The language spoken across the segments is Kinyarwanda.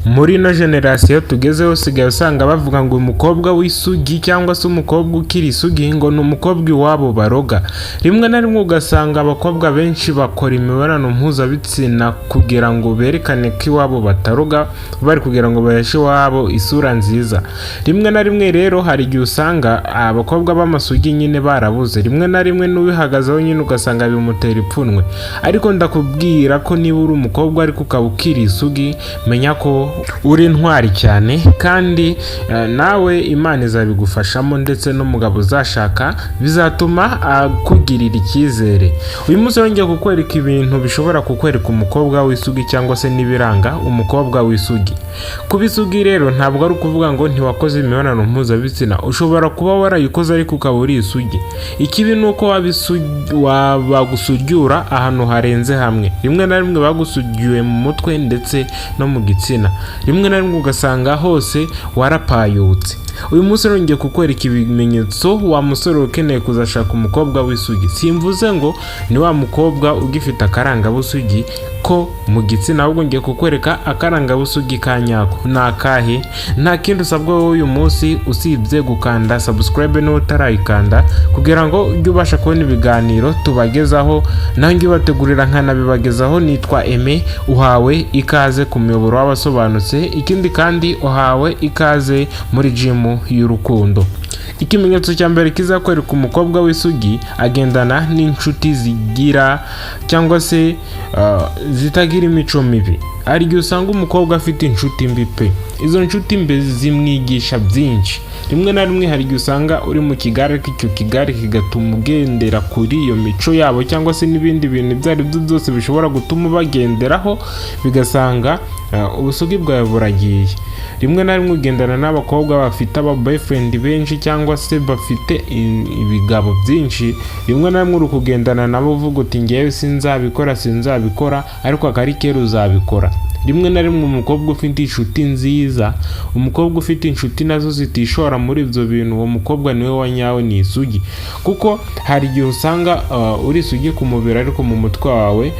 Muri no generation tugezeho sigaye usanga bavuga ngo umukobwa w'isugi cyangwa se umukobwa ukiri isugi ngo ni umukobwa iwabo baroga. Rimwe na rimwe ugasanga abakobwa benshi bakora imibonano mpuzabitsina kugira ngo berekane ko iwabo bataroga, bari kugira ngo baheshe iwabo isura nziza. Rimwe na rimwe rero hari igihe usanga abakobwa b'amasugi nyine barabuze, rimwe na rimwe n'ubihagazeho nyine ugasanga bimutera ipfunwe. Ariko ndakubwira ko niba uri umukobwa ariko ukaba ukiri isugi, menya ko uri intwari cyane kandi nawe Imana izabigufashamo, ndetse n'umugabo uzashaka bizatuma akugirira icyizere. Uyu munsi yongeye kukwereka ibintu bishobora kukwereka umukobwa w'isugi cyangwa se n'ibiranga umukobwa w'isugi. Kuba isugi rero ntabwo ari ukuvuga ngo ntiwakoze imibonano mpuzabitsina, ushobora kuba warayikoze ariko ukaba uri isugi. Ikibi ni uko bagusugyura ahantu harenze hamwe. Rimwe na rimwe bagusugiwe mu mutwe ndetse no mu gitsina, rimwe na rimwe ugasanga hose warapayutse. Uyu munsi nongeye kukwereka ibimenyetso wa musore ukeneye kuzashaka umukobwa w'isugi. Simvuze ngo ni wa mukobwa ugifite akarangabusugi ko mu gitsina, ahubwo ngiye kukwereka akarangabusugi ka nyako. Ni akahe? Nta kindi usabwa wowe uyu munsi usibye gukanda subscribe n'utarayikanda kugira ngo ujye ubasha kubona ibiganiro tubagezaho, nanjye ubategurira nkanabibagezaho. Nitwa Aime, uhawe ikaze ku muyoboro w'abasobanutse. Ikindi kandi uhawe ikaze muri gym y'urukundo. Ikimenyetso cya mbere kizakwereka umukobwa w'isugi agendana n'inshuti zigira cyangwa se zitagira imico mibi. Hari igihe usanga umukobwa afite inshuti mbi pe. Izo nshuti mbi zimwigisha byinshi. Rimwe na rimwe hari igihe usanga uri mu kigare, icyo kigare kigatuma ugendera kuri iyo mico yabo cyangwa se n'ibindi bintu ibyo ari byo byose bishobora gutuma bagenderaho, bigasanga ubusugi bwawe buragiye. Rimwe na rimwe ugendana n'abakobwa bafite aba boyfriend benshi cyangwa se bafite ibigabo byinshi. Rimwe na rimwe uri kugendana nabo uvuga uti ngewe sinzabikora, ariko akari kera uzabikora. Rimwe na rimwe umukobwa ufite inshuti nziza, umukobwa ufite inshuti nazo zitishora muri ibyo bintu, uwo mukobwa niwe wa nyawe, ni isugi. Kuko hari igihe usanga uri isugi ku mubiri ariko mu mutwe wawe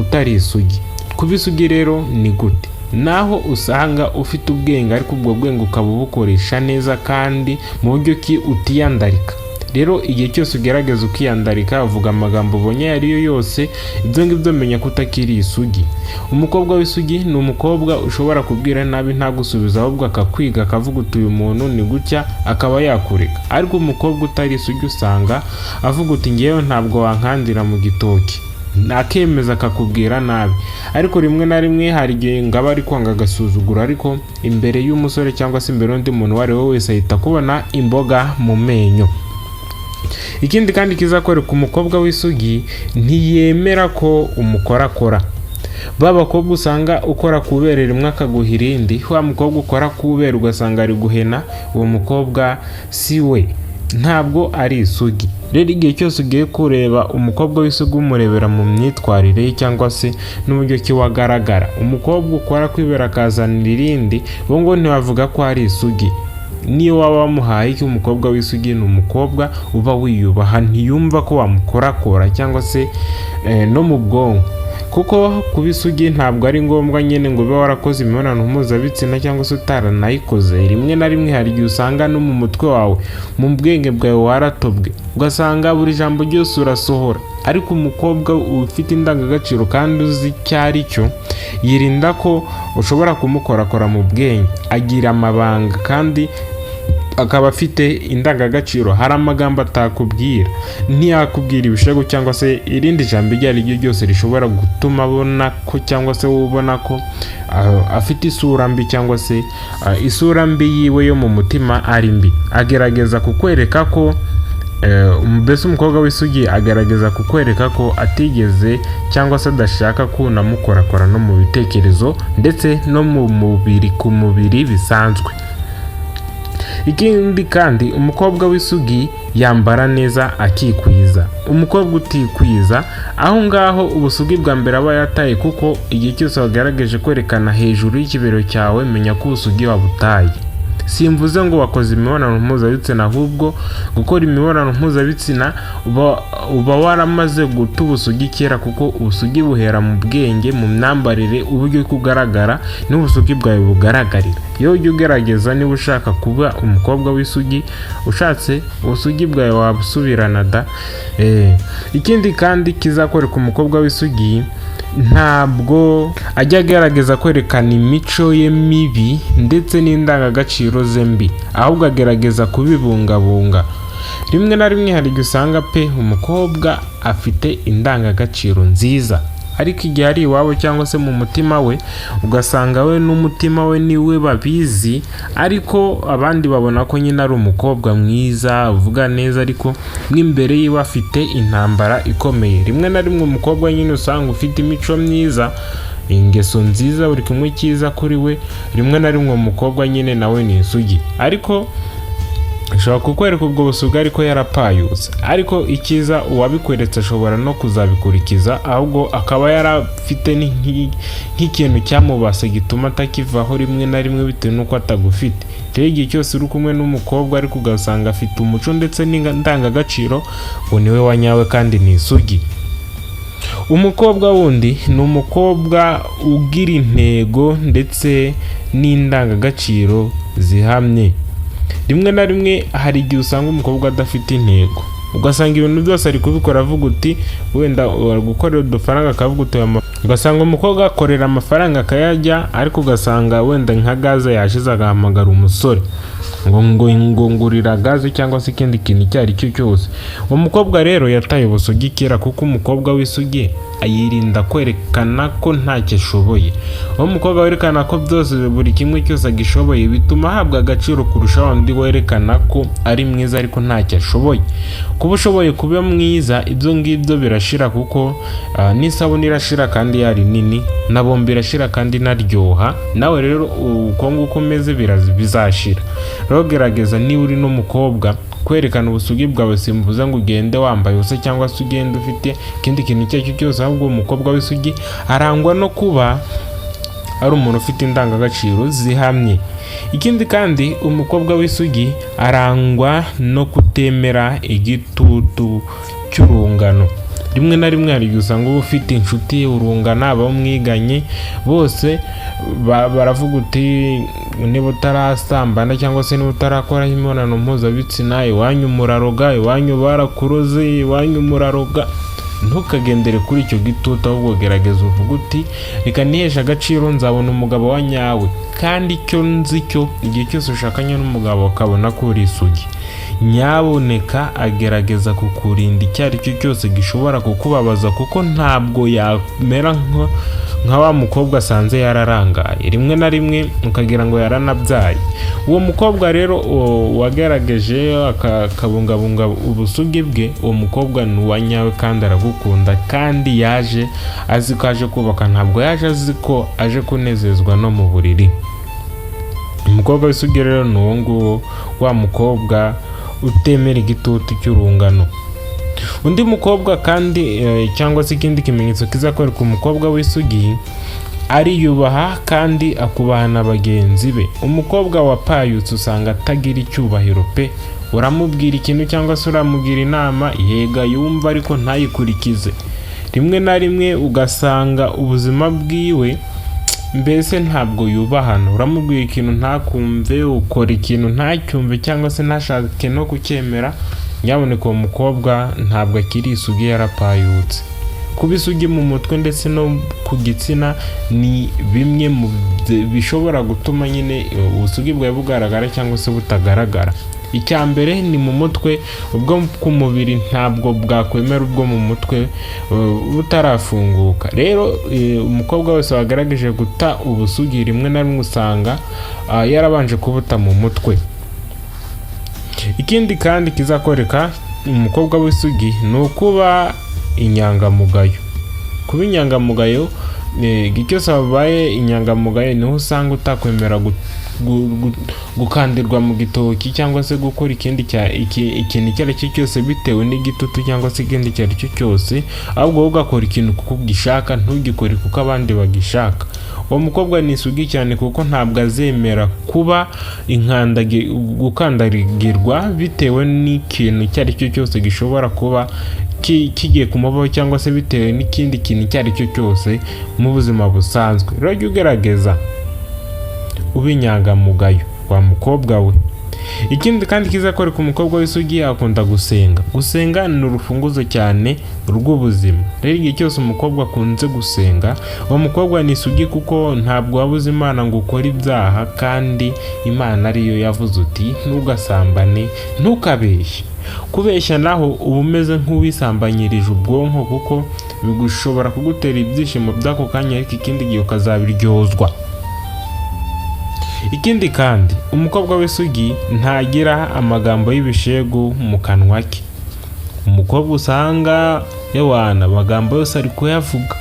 utari isugi. Kuba isugi rero ni gute? Naho usanga ufite ubwenge ariko ubwo bwenge ukaba ubukoresha neza kandi mu buryo ki utiyandarika. Rero igihe cyose ugerageza ukiyandarika, uvuga amagambo ubonye ariyo yose, ibyo ngibyo menya ko utakiri isugi. Umukobwa w'isugi ni umukobwa ushobora kubwira nabi ntagusubiza, ahubwo akakwiga akavuga uti uyu muntu ni gutya, akaba yakureka. Ariko umukobwa utari isugi usanga avuga uti ngewe ntabwo wankandira mu gitoki, nakemeza akakubwira nabi. Ariko rimwe na rimwe hari igihe ngaba ari kwanga agasuzuguro, ariko imbere y'umusore cyangwa se imbere y'undi muntu wari we wese ahita kubona imboga mu menyo. Ikindi kandi kizakwereka umukobwa w'isugi, ntiyemera ko umukorakora. Babakobwa usanga ukora kubere rimwe akaguha irindi, wa mukobwa ukora kubere ugasanga ari guhena, uwo mukobwa si we, ntabwo ari isugi. Rero igihe cyose ugiye kureba umukobwa w'isugi umurebera mu myitwarire cyangwa se n'uburyo ki wagaragara. Umukobwa ukora kwibera akazanira irindi, bo ngo ntibavuga ko ari isugi. Niyo waba wamuhaye iki, umukobwa w'isugi ni umukobwa uba wiyubaha, ntiyumva ko wamukorakora cyangwa se no mu bwonko. Kuko kuba isugi ntabwo ari ngombwa nyine ngo ube warakoze imibonano mpuzabitsina cyangwa se utaranayikoze. Rimwe na rimwe hari igihe usanga no mu mutwe wawe, mu bwenge bwawe waratobwe, ugasanga buri jambo ryose urasohora. Ariko umukobwa ufite indangagaciro kandi uzi icyo ari cyo, yirinda ko ushobora kumukorakora mu bwenge. Agira amabanga kandi akaba afite indangagaciro. Hari amagambo atakubwira, ntiyakubwira ibishego cyangwa se irindi jambo iryo ari ryo ryose rishobora gutuma abona ko cyangwa se ubona ko afite isura mbi cyangwa se isura mbi yiwe yo mu mutima ari mbi. Agerageza kukwereka ko mbese umukobwa w'isugi agerageza kukwereka ko atigeze cyangwa se adashaka ko unamukorakora no mu bitekerezo ndetse no mu mubiri, ku mubiri bisanzwe. Ikindi kandi umukobwa w'isugi yambara neza akikwiza. Umukobwa utikwiza, aho ngaho ubusugi bwa mbere aba yataye, kuko igihe cyose wagaragaje kwerekana hejuru y'ikibero cyawe, menya ko ubusugi wabutaye. simvuze ngo wakoze imibonano mpuzabitsina, ahubwo gukora imibonano mpuzabitsina uba waramaze guta ubusugi kera, kuko ubusugi buhera mu bwenge, mu myambarire, uburyo kugaragara n'ubusugi bwawe bugaragarira. Iyo ujya ugerageza, niba ushaka kuba umukobwa w'isugi, ushatse ubusugi bwawe wabusubirana da. Ikindi kandi kizakwereka umukobwa w'isugi, ntabwo ajya agerageza kwerekana imico ye mibi ndetse n'indangagaciro ze mbi, ahubwo agerageza kubibungabunga. Rimwe na rimwe hari igihe usanga pe umukobwa afite indangagaciro nziza, ariko igihe ari iwabo cyangwa se mu mutima we, ugasanga we n'umutima we niwe babizi, ariko abandi babona ko nyine ari umukobwa mwiza uvuga neza, ariko mw'imbere yiwe afite intambara ikomeye. Rimwe na rimwe umukobwa nyine usanga ufite imico myiza, ingeso nziza, buri kimwe cyiza kuri we, rimwe na rimwe umukobwa nyine nawe ni isugi, ariko ashobora kukwereka ubwo busugi ariko yarapayutse. Ariko icyiza, uwabikweretse ashobora no kuzabikurikiza, ahubwo akaba yarafite nk'ikintu cyamubase gituma atakivaho rimwe na rimwe bitewe n'uko atagufite. Rero igihe cyose uri kumwe n'umukobwa ariko ugasanga afite umuco ndetse n'indangagaciro, ngo niwe wanyawe kandi ni isugi. Umukobwa wundi ni umukobwa ugira intego ndetse n'indangagaciro zihamye. Rimwe na rimwe hari igihe usanga umukobwa adafite intego, ugasanga ibintu byose ari kubikora avuga uti wenda gukorera udufaranga akavuga uti, ugasanga umukobwa akorera amafaranga akayarya, ariko ugasanga wenda nka gaze yashize agahamagara umusore ngo ngurira gaze cyangwa se ikindi kintu icyo ari cyo cyose. Umukobwa rero yataye ubusugi kera, kuko umukobwa w'isugi ayirinda kwerekana ko ntacyo ashoboye. Umukobwa werekana ko byose buri kimwe cyose agishoboye, bituma ahabwa agaciro kurusha undi werekana ko ari mwiza ariko ntacyo ashoboye. Kuba ushoboye kuba mwiza, ibyo ngibyo birashira, kuko n'isabune irashira kandi yari nini, na bombi irashira kandi naryoha. Nawe rero uko nguko umeze bizashira. Rero gerageza, niba uri n'umukobwa, kwerekana ubusugi bwawe simvuze ngo ugende wambaye ubusa cyangwa se ugende ufite ikindi kintu icyo ari cyo cyose, ahubwo umukobwa w'isugi arangwa no kuba ari umuntu ufite indangagaciro zihamye. Ikindi kandi, umukobwa w'isugi arangwa no kutemera igitutu cy'urungano. Rimwe na rimwe hari igihe usanga uba ufite inshuti urungana, abo mwiganye bose baravuga uti, niba utarasambana cyangwa se niba utarakora imibonano mpuzabitsina, iwanyu muraroga, iwanyu barakuroze, iwanyu muraroga. Ntukagendere kuri icyo gitutu, ahubwo gerageza uvuga uti, reka nihesha agaciro, nzabona umugabo wa nyawe. Kandi icyo nzi cyo, igihe cyose ushakanye n'umugabo ukabona ko uri isugi, nyaboneka agerageza kukurinda icyo ari cyo cyose gishobora kukubabaza, kuko ntabwo yamera nka wa mukobwa asanze yararangaye, rimwe na rimwe ukagira ngo yaranabyaye. Uwo mukobwa rero wagerageje akabungabunga ubusugi bwe, uwo mukobwa ni uwa nyawe kandi aragukunda, kandi yaje azi ko aje kubaka, ntabwo yaje azi ko aje kunezezwa no mu buriri. Umukobwa w'isugi rero ni uwo nguwo, wa mukobwa utemera igitutu cy'urungano. Undi mukobwa kandi cyangwa se ikindi kimenyetso kizakwereka umukobwa w'isugi, ariyubaha kandi akubaha na bagenzi be. Umukobwa wapayutse usanga atagira icyubahiro pe, uramubwira ikintu cyangwa se uramugira inama, yega yumva ariko ntayikurikize. Rimwe na rimwe ugasanga ubuzima bwiwe mbese ntabwo yubahana, uramubwira ikintu ntakumve, ukora ikintu ntacyumve cyangwa se ntashake no kucyemera. Nyaboneka uwo mukobwa ntabwo akiri isugi, yarapayutse. Kuba isugi mu mutwe ndetse no ku gitsina ni bimwe mu bishobora gutuma nyine ubusugi bwawe bugaragara cyangwa se butagaragara. Icya mbere ni mu mutwe, ubwo ku mubiri ntabwo bwakwemera ubwo mu mutwe butarafunguka. Rero umukobwa wese wagaragaje guta ubusugi, rimwe na rimwe usanga yarabanje kubuta mu mutwe. Ikindi kandi kizakwereka umukobwa w'isugi ni ukuba inyangamugayo. Kuba inyangamugayo igihe cyose wabaye inyangamugayo niho usanga utakwemera gukandirwa mu gitoki cyangwa se gukora ikintu icyo ari cyo cyose bitewe n'igitutu cyangwa se ikindi icyo ari cyo cyose, ahubwo ugakora ikintu kuko ugishaka, ntugikore kuko abandi bagishaka. Uwo mukobwa ni isugi cyane kuko ntabwo azemera kuba gukandagirwa bitewe n'ikintu icyo ari cyo cyose gishobora kuba kigiye kumubaho cyangwa se bitewe n'ikindi kintu icyo ari cyo cyose mu buzima busanzwe. Rero jya ugerageza ube inyangamugayo wa mukobwa we. Ikindi kandi kiza ko ku mukobwa w'isugi akunda gusenga. Gusenga ni urufunguzo cyane rw'ubuzima. Rero igihe cyose umukobwa akunze gusenga, uwo mukobwa ni isugi kuko ntabwo wabuze Imana ngo ukore ibyaha, kandi Imana ariyo yavuze uti ntugasambane, ntukabeshye. Kubeshya naho uba umeze nk'uwisambanyirije ubwonko kuko bigushobora kugutera ibyishimo by'ako kanya, ariko ikindi gihe ukazabiryozwa. Ikindi kandi umukobwa w'isugi ntagira amagambo y'ibishegu mu kanwa ke. Umukobwa usanga amagambo yose ari kuyavuga,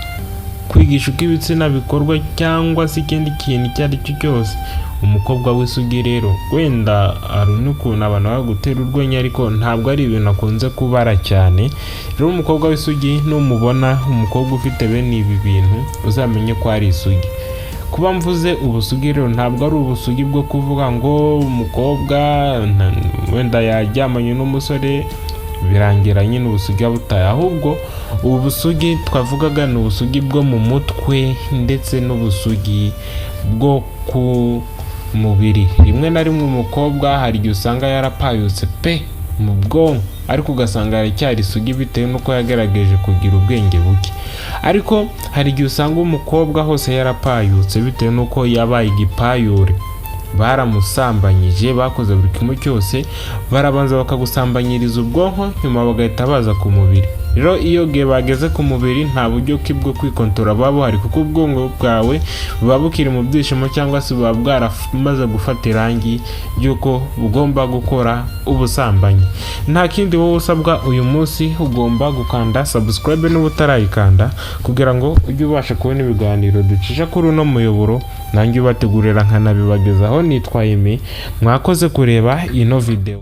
kwigisha uko ibitsina bikorwa cyangwa se ikindi kintu icyo ari cyo cyose. Umukobwa w'isugi rero wenda hari n'ukuntu abantu bagutera urwenya, ariko ntabwo ari ibintu akunze kubara cyane. Rero umukobwa w'isugi numubona umukobwa ufite bene ibi bintu uzamenye ko ari isugi. Kuba mvuze ubusugi rero ntabwo ari ubusugi bwo kuvuga ngo umukobwa wenda yajyamanye n'umusore birangira nyine ubusugi butaye, ahubwo ubu busugi twavugaga ni ubusugi bwo mu mutwe ndetse n'ubusugi bwo ku mubiri. Rimwe na rimwe umukobwa hari igihe usanga yarapayutse pe mu bwonko, ariko ugasanga aracyari isugi bitewe n'uko yagerageje kugira ubwenge buke. Ariko hari igihe usanga umukobwa hose yarapayutse bitewe n'uko yabaye igipayure. Baramusambanyije, bakoze buri kimwe cyose, barabanza bakagusambanyiriza ubwonko, nyuma bagahita baza ku mubiri. Rero iyo bageze ku mubiri nta buryo bwo kwikontora buba buhari, kuko ubwonko bwawe buba bukiri mu byishimo cyangwa se buba bwaramaze gufata irangi ry'uko bugomba gukora ubusambanyi. Nta kindi wowe usabwa uyu munsi, ugomba gukanda subscribe niba utarayikanda, kugira ngo ujye ubasha kubona ibiganiro ducisha kuri uno muyoboro, nanjye ubategurira nkanabibagezaho. Nitwa Imi, mwakoze kureba ino video.